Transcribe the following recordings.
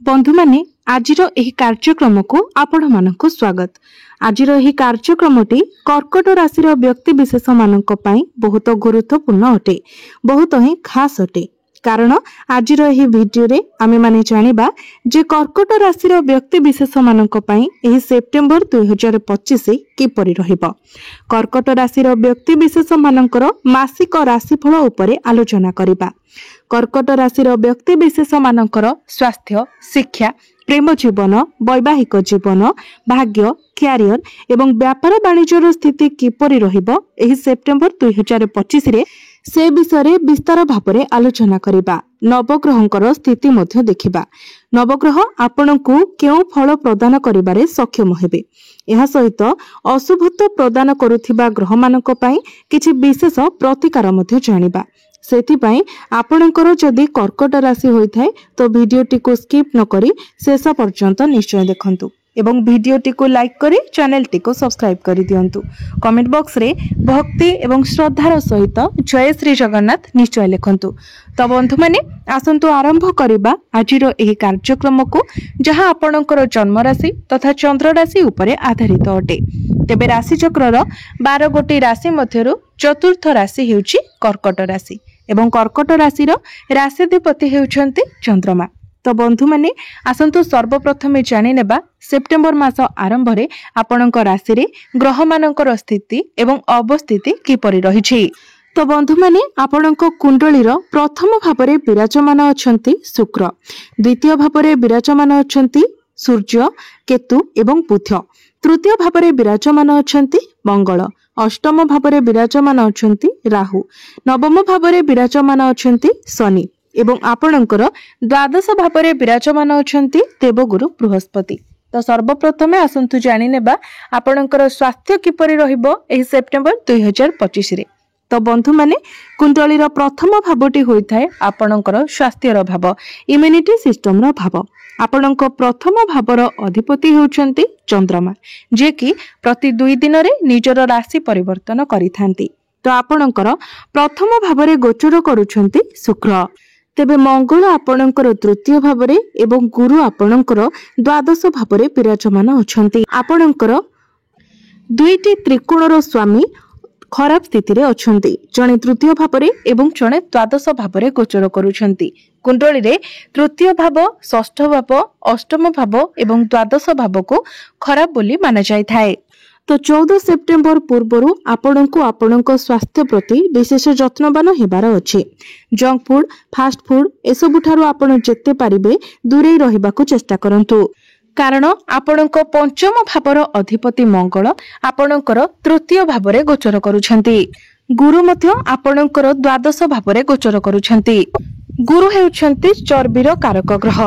बंधु माने आजिर एही कार्यक्रम को आपण मानक स्वागत। आजिर एही कार्यक्रमटी कर्कट राशि व्यक्ति विशेष मानक पई बहुत गुरुत्वपूर्ण अटे, बहुत ही खास अटे। कारण आजिर एही वीडियो रे आमे माने जानिबा जे कर्कट राशि व्यक्ति विशेष मानक पई एही सेप्टेम्बर 2025 किपरि रहिबो। कर्कट राशि व्यक्ति विशेष मानकर मासिक राशिफल उपरे आलोचना करिबा। कर्कट राशि व्यक्ति विशेष मानकर स्वास्थ्य, शिक्षा, प्रेम जीवन, वैवाहिक जीवन, भाग्य, क्यारियर एवं व्यापार वाणिज्यर स्थिति किपरि रहिबो एही सेप्टेम्बर 2025 रे से विषय रे विस्तार भाବରେ आलोचना करिबा। नवग्रहंकर स्थिति मध्य देखिबा। नवग्रह आपणकू केउ फल प्रदान करिबारे सक्षम हेबे। एहा सहित अशुभत्व प्रदान करुथिबा ग्रह मानक पई किछि विशेष प्रतिकार मध्य जानिबा। सेथिपई आपणकर जदि कर्कट राशि होइथाय तो वीडियोटी को स्किप न करी शेष पर्यंत निश्चय देखंतु एवं वीडियोटी को लाइक करी चैनल टी को सब्सक्राइब करी दियंतु। कमेंट बॉक्स रे भक्ति एवं श्रद्धार सहित जय श्री जगन्नाथ निश्चय लिखंतु। तो बंधु माने आसंतु आरंभ करिबा आजिर एही कार्यक्रम को, जहां आपणकर जन्म राशि तथा चंद्र राशि उपरे आधारित अटे। तेबे राशि चक्रर 12 गोटी राशि मध्यरु चतुर्थ राशि हेउची कर्कट राशि एवं कर्कट राशि राशिधिपति हेउछंती चंद्रमा। तो बंधु माने आसंतु सर्वप्रथम जानि नेबा सेप्टेम्बर मास आरंभ रे आपणक राशि रे ग्रह मानकर स्थिति एवं अवस्थिति किपरि रहिछि। तो बंधु माने आपणक कुंडलीर प्रथम भावरे विराजमान अछंती शुक्र, द्वितीय भावरे विराजमान अछंती सूर्य, केतु एवं बुध, तृतीय भावरे विराजमान अछंती मंगल, अष्टम भावरे विराजमान अछंती राहु, नवम भावरे विराजमान अछंती शनि एवं आपणकर द्वादश भावरे विराजमान अछंती देवगुरु बृहस्पति। तो सर्वप्रथमे आसंतु जानि नेबा आपणकर स्वास्थ्य किपरि रहिबो एही सेप्टेम्बर 2025 रे। तो बंधु माने कुंडलीर प्रथम भावटी होइथाय आपणकर स्वास्थ्यर भाव, इम्यूनिटी सिस्टम रो भाव। आपणक प्रथम भावर अधिपति होउछंती चंद्रमा, जे कि प्रति 2 दिन रे निजर राशि परिवर्तन करिथांती। तो आपणकर प्रथम भावरे गोचर करूछंती शुक्र। तेबे मंगल आपणकर तृतीय भावरे एवं गुरु आपणकर द्वादश भावरे विराजमान अछंती। आपणकर दुईटी त्रिकोणर स्वामी खराब स्थिति रे अछंती, जणे तृतीय भावरे एवं जणे द्वादश भावरे गोचर करूछंती। कुंडली रे तृतीय भाव, षष्ठ भाव, अष्टम भाव एवं द्वादश भाव को खराब बोली माना जाय थाए। तो 14 सेप्टेम्बर पूर्वरु आपणको आपणक स्वास्थ्य प्रति विशेष जत्नवान हेबार अछि। जंक फूड, फास्ट फूड एसबुठारु आपण जेते पारिबे दूरे रहिबाकू चेष्टा करंतु। कारण आपणक पंचम भावर अधिपति मंगल आपणकर तृतीय भावरे गोचर करूछंती। गुरु मध्य आपणकर द्वादश भावरे गोचर करूछंती। गुरु हेउछंती चर्बीर कारक ग्रह।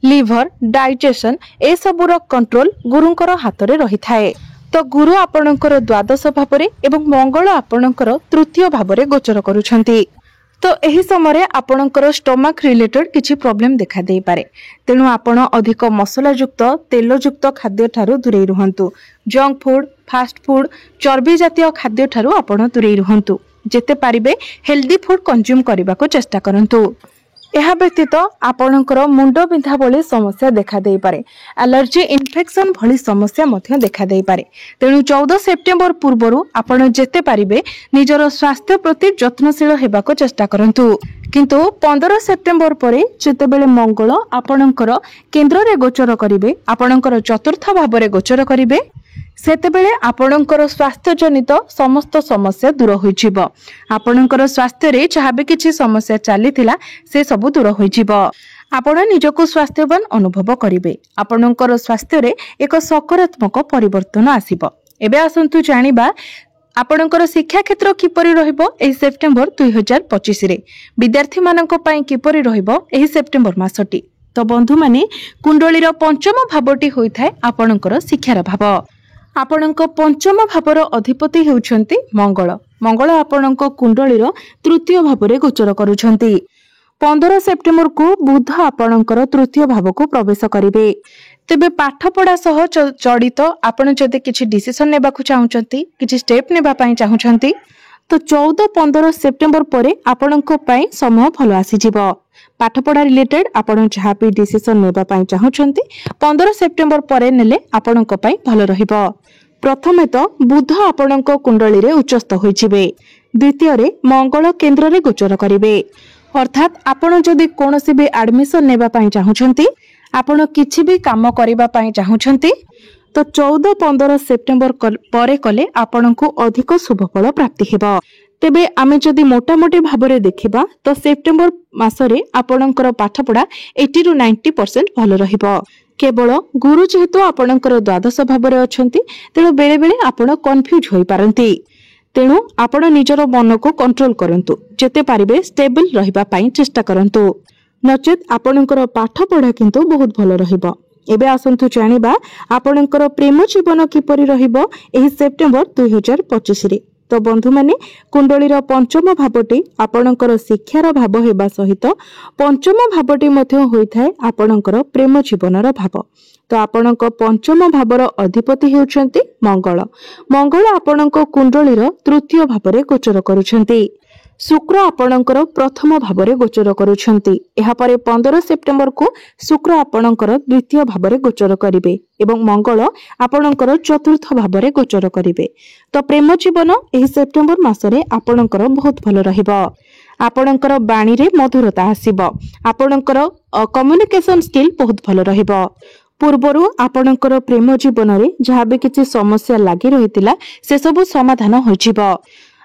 लिवर, डाइजेशन ए सबुर कंट्रोल गुरुंकर हातरे रहिथाए। तो गुरु आपणकर द्वादश भावरे एवं मंगल आपणकर तृतीय भावरे गोचर करूछंती। तो एही समय आपणकर स्टमक रिलेटेड किछि प्रॉब्लम देखा देई पारे। तेणु आपण अधिक मसला युक्त, तेल युक्त खाद्य ठारू दूरे रुहंतु। जंक फूड, फास्ट फूड, चर्बी जातीय खाद्य ठारू आपण दूरे रुहंतु। जेते पारिबे हेल्दी फूड कंज्यूम करबा को चेष्टा करंतु। यह व्यतीत आपणकर मुंड बिंधा भली समस्या देखा देई पारे। एलर्जी, इन्फेक्शन भली समस्या मध्य देखा देई पारे। तेणु 14 सेप्टेम्बर पूर्वरु आपण जेते पारिबे निजर स्वास्थ्य प्रति जत्नशील हेबाको चेष्टा करंतु। किंतु 15 सेप्टेम्बर परे जेतेबेले मंगल आपणकर केंद्र रे गोचर करिवे, आपणकर चतुर्थ भावरे गोचर करिवे, सेतेबेले आपणकर स्वास्थ्य जनित समस्त समस्या दूर होइजिबो। आपणकर स्वास्थ्य रे जहाबे किछि समस्या चलीथिला से सब दूर होइजिबो। आपण निजको स्वास्थ्यवान अनुभव करिवे। आपणकर स्वास्थ्य रे एक सकारात्मक परिवर्तन आसीबो। एबे आसंतु जानिबा आपणकर शिक्षा क्षेत्र किपरि रहिबो एही सेप्टेम्बर 2025 रे। विद्यार्थी मानक पई किपरि रहिबो एही सेप्टेम्बर मासटी। तो बंधु माने कुंडलीर पंचम भावटी होइथाय आपणकर शिक्षार भाव। आपणक पंचम भावर अधिपति हेउछंती मंगल। मंगल आपणक कुंडलीर तृतीय भावरे गोचर करूछंती। 15 सेप्टेम्बर को बुध आपणकर तृतीय भाव को प्रवेश करिवे। तेबे पाठ पढ़ा सह जड़ित आपण जदि किछि डिसिजन नेबाकू चाहुचंती, किछि स्टेप नेबा पई चाहुचंती, तो 14-15 सेप्टेम्बर परे आपणक पई समय भल आसी जिवो। पाठपढ़ा रिलेटेड आपण जहाँ भी डिसीजन नेबा पई चाहुछंती 15 सेप्टेम्बर परे नेले आपणक पई भलो रहिबो। प्रथमे तो बुध आपणक कुंडली रे उच्चस्थ होइजिबे। द्वितीय रे मंगल केंद्र रे गोचर करिवे। अर्थात आपण जदि कोनोसी भी एडमिशन नेबा पई चाहुछंती, आपण किछि भी काम करिबा पई चाहुछंती तो 14-15 सेप्टेम्बर परे कले आपणको अधिक शुभफल प्राप्ति हेबो। तेबे आमे जदि मोटामोटी भाबरे देखिबा तो सेप्टेम्बर मासरे आपणकर पाठपढ़ा 80 ରୁ 90% भलो रहिबो। केवल गुरु जेहेतु आपणकर द्वादश भाबरे अछंती तेणु बेले बेले आपण कन्फ्यूज होई पारंती। तेणु आपण निजर मन को कंट्रोल करंतु, जेते पारिबे स्टेबल रहिबा पई चेष्टा करंतु, नचेत आपणकर पाठपढ़ा किंतु बहुत भलो रहिबो। एबे आसंतु जानिबा आपणकर प्रेम जीवन किपरि रहिबो एही सेप्टेम्बर 2025 रे। तो बंधु माने कुंडलीर पंचम भावटी आपणकर शिक्षार भाव हेबा सहित पंचम भावटी मध्य होइथाय आपणकर प्रेम जीवनर भाव। तो आपणक पंचम भावर अधिपति हेउछंती मंगल। मंगल आपणक कुंडलीर तृतीय भावरे गोचर करूछंती। शुक्र आपणकर प्रथम भावरे गोचर करूछंती। एहा परे 15 सेप्टेम्बर को शुक्र आपणकर द्वितीय भावरे गोचर करिवे एवं मंगल आपणकर चतुर्थ भावरे गोचर करिवे। तो प्रेम जीवन एही सेप्टेम्बर मासरे आपणकर बहुत भलो रहिबो। आपणकर बाणी रे मधुरता आसीबो। आपणकर कम्युनिकेशन स्किल बहुत भलो रहिबो। पूर्वरु आपणकर प्रेम जीवन रे जहाँ भी किछि समस्या लागि रहितिला से सब समाधान होइजिबो।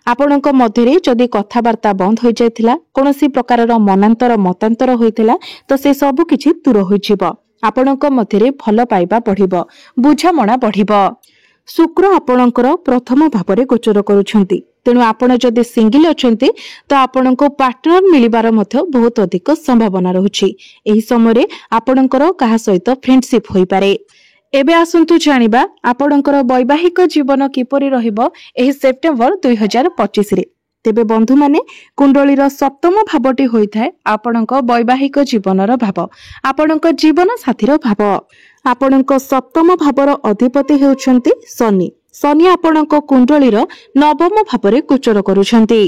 आपणक मध्यरे जदि कथावार्ता बंद हो जाइथिला, कोनोसी प्रकारर मनांतर मतांतर होइथिला तो से सब किछि दूर होइजिबो। आपणक मध्यरे भलो पाइबा बढ़िबो, बुझामणा बढ़िबो। शुक्र आपणकर प्रथम भावरे गोचर करूछंती। तेणु आपण जदि सिंगल अछंती तो आपणको पार्टनर मिलिबार मध्य बहुत अधिक संभावना रहुछि। एही समय आपणकर काहा सहित फ्रेंडशिप होई पारे। एबे आसंतु जानिबा आपणकर वैवाहिक जीवन किपरि रहिबो एही सेप्टेम्बर 2025 रे। तेबे बंधु माने कुंडलीर सप्तम भावटी होइथाय आपणक वैवाहिक जीवनर भाव, आपणक जीवन साथीर भाव। आपणक सप्तम भावर अधिपति हेउछंती शनि। शनि आपणक कुंडलीर नवम भावरे गोचर करूछंती।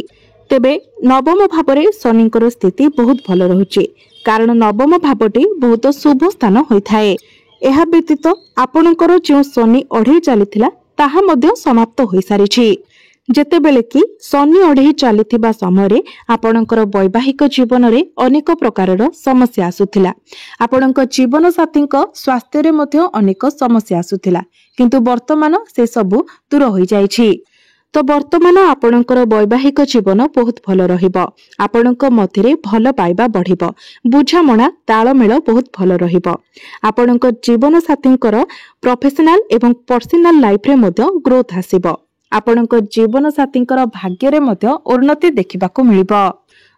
तेबे नवम भावरे शनिकर स्थिति बहुत भलो रहुछि, कारण नवम भावटी बहुत शुभ स्थान होइथाय। एहा व्यतीत आपणकर जो शनि अढ़ई चलीथिला ताहा मध्य समाप्त होई सारिछि। जेतेबेले कि शनि अढ़ई चलीथिबा समय आपणकर वैवाहिक जीवन रे अनेक प्रकारर समस्या आसुथिला। आपणक जीवन साथीक स्वास्थ्य रे मध्य अनेक समस्या आसुथिला, किंतु वर्तमान से सब दूर होई जाइछि। तो वर्तमान आपणकर वैवाहिक जीवन बहुत भलो रहिबो। आपणक मध्यरे भलो पाइबा बढ़िबो, बुझामणा तालमेल बहुत भलो रहिबो। आपणक जीवन साथींकर प्रोफेशनल एवं पर्सनल लाइफ रे मध्य ग्रोथ आसीबो। आपणक जीवन साथींकर भाग्य रे मध्य उन्नति देखिबाको मिलिबो।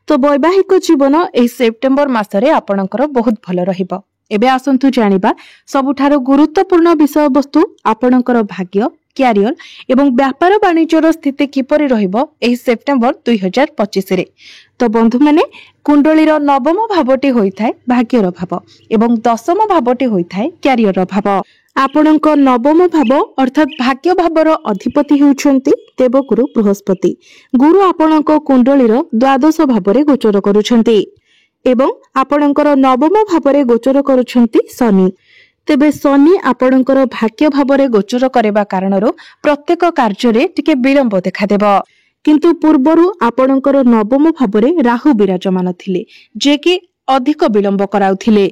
तो वैवाहिक जीवन एही सेप्टेम्बर मासरे आपणकर बहुत भलो रहिबो। एबे आसंतु जानिबा सबुठारो गुरुत्वपूर्ण विषय वस्तु आपणकर भाग्य, क्यारियर एवं व्यापार वाणिज्यर स्थिति किपरि रहिबो एही सेप्टेम्बर 2025 रे। तो बंधु माने कुंडलीर नवम भावटी होइथाय भाग्यर भाव एवं दशम भावटी होइथाय क्यारियर भाव। आपणक नवम भाव अर्थात भाग्य भावर अधिपति हेउछंती देवगुरु बृहस्पति। गुरु आपणक कुंडलीर द्वादश भावरे गोचर करूछंती एवं आपणकर नवम भावरे गोचर करूछंती शनि। तेबे शनि आपणकर भाग्य भावरे गोचर करबा कारणरो प्रत्येक कार्य टिके विलंब देखादेबो। किंतु पूर्वरु आपणकर नवम भावरे राहु विराजमान थिले, जे कि अधिक विलंब कराउथिले।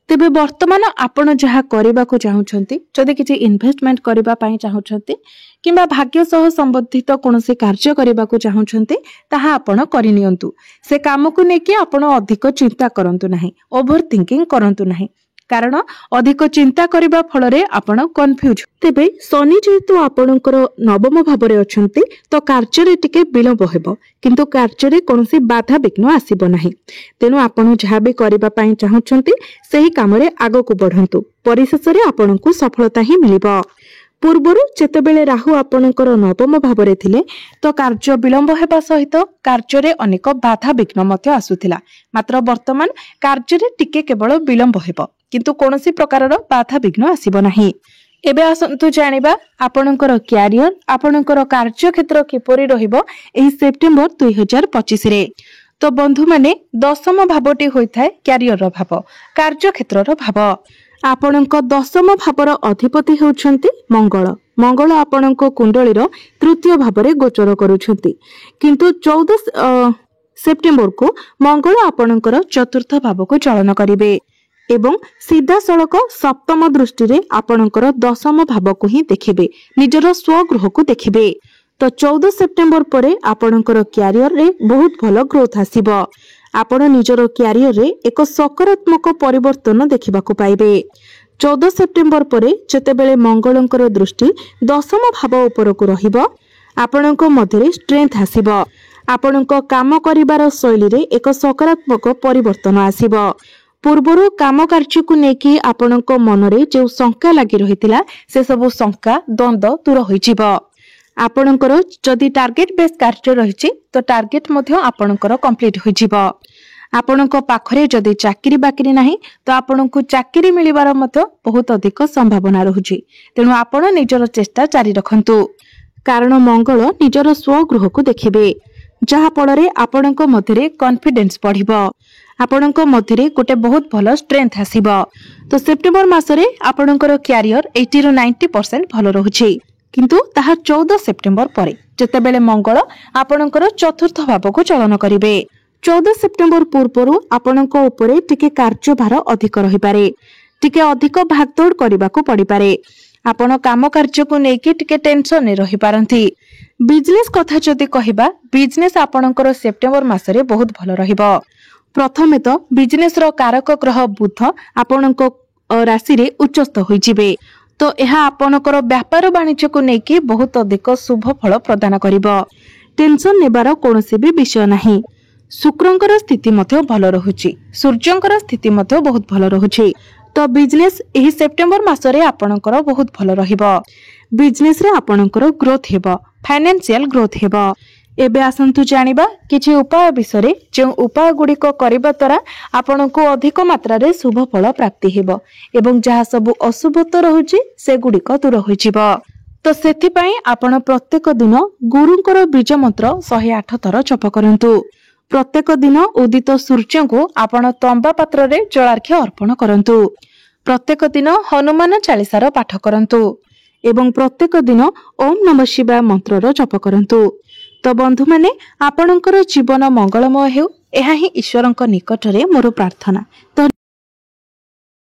तेबे वर्तमान आपण जहा करबाको चाहुछंती, जदि किछि इन्वेस्टमेंट करबा पई चाहुछंती किंबा भाग्य सह संबंधित कोनोसी कार्य करबाको चाहुछंती ताहा आपण करिनियंतु। से कामको नेकी आपण अधिक चिंता करंतु नाही, ओभर थिंकिंग करंतु नाही, कारण अधिक चिंता करबा फलरे आपण कंफ्यूज। तेबे शनि जेहेतु आपणकर नवम भावरे अछंती तो कार्य टिके विलंब हेबो, किंतु कार्य कोनोसी बाधा विघ्न आसीबो नाही। तेनु आपण जहा भी करबा पई चाहुछंती सेही कामरे आगो को बढ़ंतु, परिशेषरे आपणकु सफलता ही मिलिबो। पूर्वरु जेतेबेले राहु आपणकर नवम भावरे थिले तो कार्य विलंब हेबा सहित कार्य अनेक बाधा विघ्न मध्य आसुथिला, मात्र वर्तमान कार्य टिके केवल विलंब हेबो, किंतु कोनोसी प्रकारर बाधा विघ्न आसीबो नाही। एबे आसंतु जानिबा आपणकर क्यारियर, आपणकर कार्य क्षेत्र किपरि रहिबो एही सेप्टेम्बर 2025 रे। तो बंधु माने दशम भावटी होइथाय क्यारियर भाव, कार्यक्षेत्र भाव। आपणक दशम भावर अधिपति होउछंती मंगल। मंगल आपणक कुंडलीर तृतीय भावरे गोचर करूछंती, किंतु 14 सेप्टेम्बर को मंगल आपणकर चतुर्थ भाव को चलन करिवे एवं सीधा सड़क सप्तम दृष्टि रे आपणकर दशम भाव को ही देखिबे, निजर स्वगृह को देखिबे। तो 14 सेप्टेम्बर परे आपणकर क्यारियर रे बहुत भलो ग्रोथ आसीबो। आपण निजर क्यारियर रे एक सकारात्मक परिवर्तन देखिबा को पाइबे। 14 सेप्टेम्बर परे जेतेबेले मंगलंकर दृष्टि दशम भाव उपर को रहिबो, आपणक मध्यरे स्ट्रेंथ आसीबो। आपणक काम करिबार शैली रे एक सकारात्मक परिवर्तन आसीबो। पूर्वरु काम कार्य को नेकी आपणक मनरे जो शंका लागि रहितिला से सब शंका द्वंद्व दूर होइजिबो। आपणकर जदि टार्गेट बेस कार्य रहिछि तो टार्गेट मध्य आपणकर कंप्लीट होइजिबो। आपणक पाखरे जदि चाकरी बाकरी नाही तो आपणकु चाकरी मिलिबार मध्य बहुत अधिक संभावना रहुछि। तेनु आपण निजर चेष्टा जारी रखंतु, कारण मंगल निजर स्वगृह को देखिबे, जहा फଳରେ आपणक मध्यरे कॉन्फिडेंस बढ़िबो। आपणक मध्यरे गोटे बहुत भलो स्ट्रेंथ आसीबो। तो सेप्टेम्बर मासरे आपणकर क्यारियर 80 ରୁ 90% भलो रहुछि, किंतु ताहा 14 सेप्टेम्बर परे जेतेबेले मंगल आपणकर चतुर्थ भाव को चलन करिवे। 14 सेप्टेम्बर पूर्वरु आपणक उपरे टिके कार्यभार अधिक रहि पारे, टिके अधिक भागदौड़ करबा को पड़ी पारे। आपण काम कार्य को नेकी टिके टेंशन ने रहि पारंती। बिजनेस कथा जदि कहिबा, बिजनेस आपणकर सेप्टेम्बर मासरे बहुत भलो रहिबो। प्रथमे तो बिजनेस रो कारक ग्रह बुध आपणक राशि रे उच्चस्थ होइजिबे, तो यह आपणकर व्यापार वाणिज्य को नेकी बहुत अधिक शुभ फल प्रदान करिबो। टेंशन नेबार कोनोसी भी विषय नाही। शुक्रंकर स्थिति मध्य भलो रहुछि, सूर्यंकर स्थिति मध्य बहुत भलो रहुछि। तो बिजनेस एही सेप्टेम्बर मासरे आपणकर बहुत भलो रहिबो। बिजनेस रे आपणकर ग्रोथ हेबो, फाइनेंशियल ग्रोथ हेबो। एबे आसंतु जानिबा किछि उपाय विषय जे उपाय गुड़िक करिबा द्वारा आपणको अधिक मात्रा रे शुभ फल प्राप्ति हेबो एवं जहा सब अशुभत्व रहुछि से गुड़िक दूर होइजिबो। तो सेथि पई आपण प्रत्येक दिन गुरुंकर बीज मंत्र 108 थर जप करंतु। प्रत्येक दिन उदित सूर्य को आपण तंबा पात्र रे जलार्घ्य अर्पण करंतु। प्रत्येक दिन हनुमान चालीसार पाठ करंतु एवं प्रत्येक दिन ओम नमः शिवाय मंत्र जप करंतु। तो बंधु माने आपणकर जीवन मंगलमय हेउ, एहा ही ईश्वरंक निकटरे मोर प्रार्थना। तो